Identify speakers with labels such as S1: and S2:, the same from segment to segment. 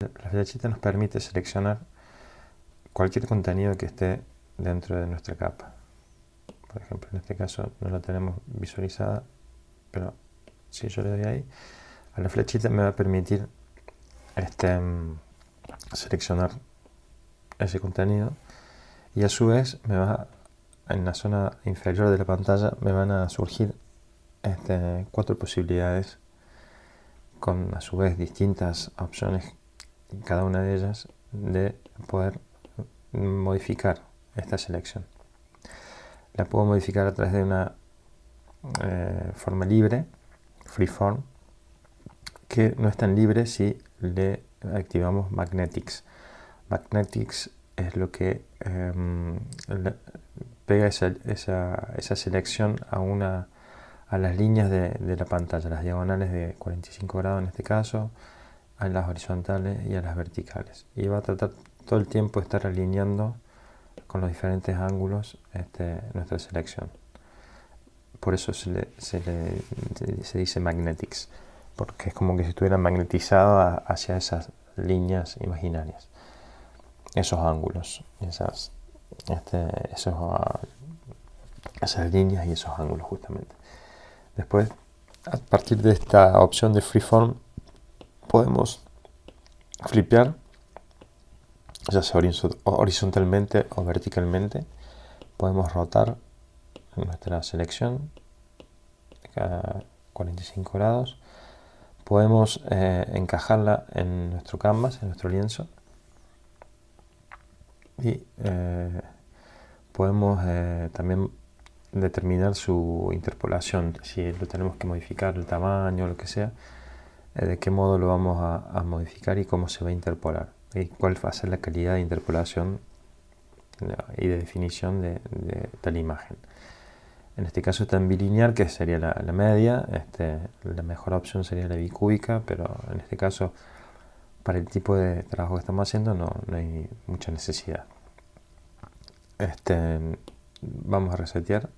S1: La flechita nos permite seleccionar cualquier contenido que esté dentro de nuestra capa. Por ejemplo, en este caso no la tenemos visualizada, pero si yo le doy ahí, a la flechita me va a permitir seleccionar ese contenido, y a su vez en la zona inferior de la pantalla me van a surgir 4 posibilidades con a su vez distintas opciones, cada una de ellas, de poder modificar esta selección. La puedo modificar a través de una forma libre, freeform, que no es tan libre si le activamos Magnetics. Magnetics es lo que pega esa selección a las líneas de la pantalla, las diagonales de 45 grados en este caso, a las horizontales y a las verticales. Y va a tratar todo el tiempo de estar alineando con los diferentes ángulos nuestra selección. Por eso se dice Magnetics, porque es como que si estuviera magnetizado hacia esas líneas imaginarias, esos ángulos, esas líneas y esos ángulos justamente. Después, a partir de esta opción de Freeform, podemos flipear, ya sea horizontalmente o verticalmente. Podemos rotar nuestra selección cada 45 grados. Podemos encajarla en nuestro canvas, en nuestro lienzo. Y podemos también determinar su interpolación, si lo tenemos que modificar el tamaño o lo que sea, de qué modo lo vamos a modificar y cómo se va a interpolar, y cuál va a ser la calidad de interpolación y de definición de tal imagen. En este caso está en bilineal, que sería la media. La mejor opción sería la bicúbica, pero en este caso, para el tipo de trabajo que estamos haciendo, no hay mucha necesidad. Vamos a resetear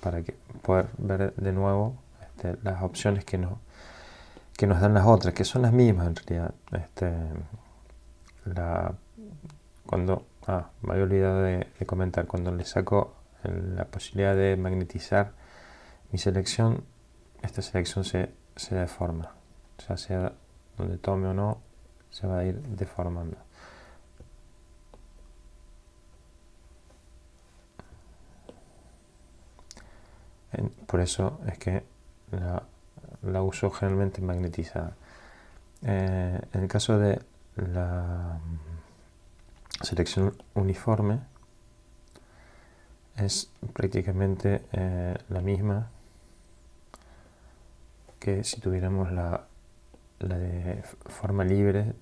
S1: para poder ver de nuevo las opciones que nos dan las otras, que son las mismas en realidad. Me había olvidado de comentar, cuando le saco la posibilidad de magnetizar mi selección, esta selección se deforma, ya sea donde tome o no, se va a ir deformando. Por eso es que la uso generalmente magnetizada. En el caso de la selección uniforme, es prácticamente la misma que si tuviéramos la de forma libre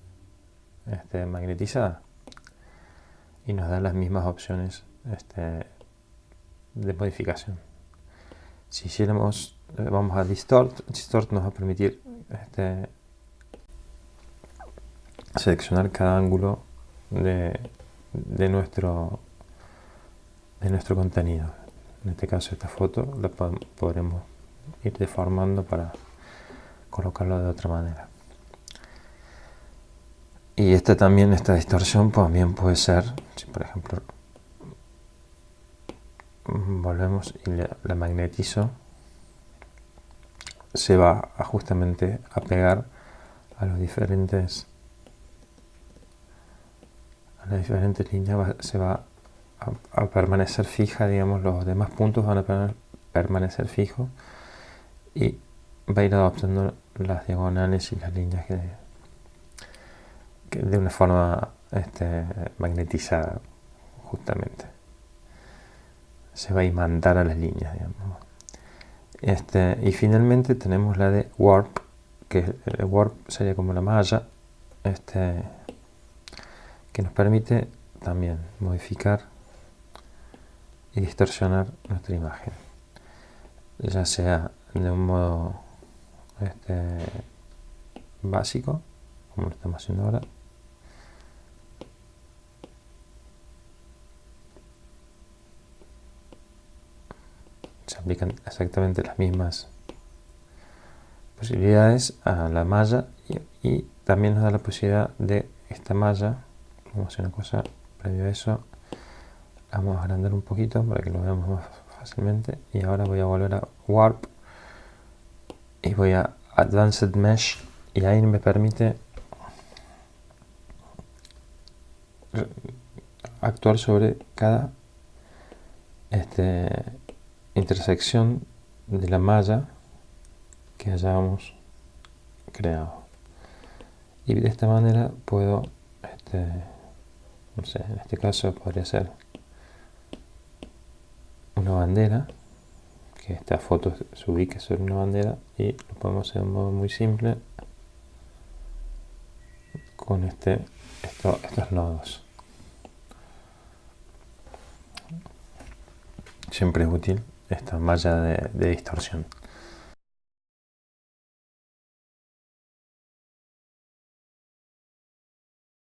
S1: magnetizada, y nos da las mismas opciones de modificación. Si hiciéramos, vamos a Distort nos va a permitir seleccionar cada ángulo de nuestro contenido. En este caso, esta foto la podremos ir deformando para colocarlo de otra manera. Y esta distorsión también puede ser, si por ejemplo volvemos y la magnetizo, se va justamente a pegar a las diferentes líneas, se va a permanecer fija, digamos, los demás puntos van a permanecer fijos, y va a ir adoptando las diagonales y las líneas que de una forma magnetizada, justamente. Se va a imantar a las líneas, digamos. Y finalmente tenemos la de Warp, que el Warp sería como la malla, que nos permite también modificar y distorsionar nuestra imagen, ya sea de un modo básico, como lo estamos haciendo ahora, se aplican exactamente las mismas posibilidades a la malla, y también nos da la posibilidad de esta malla, vamos a hacer una cosa previo a eso, vamos a agrandar un poquito para que lo veamos más fácilmente, y ahora voy a volver a Warp y voy a Advanced Mesh, y ahí me permite actuar sobre cada intersección de la malla que hayamos creado, y de esta manera puedo no sé, en este caso podría ser una bandera, que esta foto se ubique sobre una bandera, y lo podemos hacer de un modo muy simple con estos nodos. Siempre es útil esta malla de distorsión.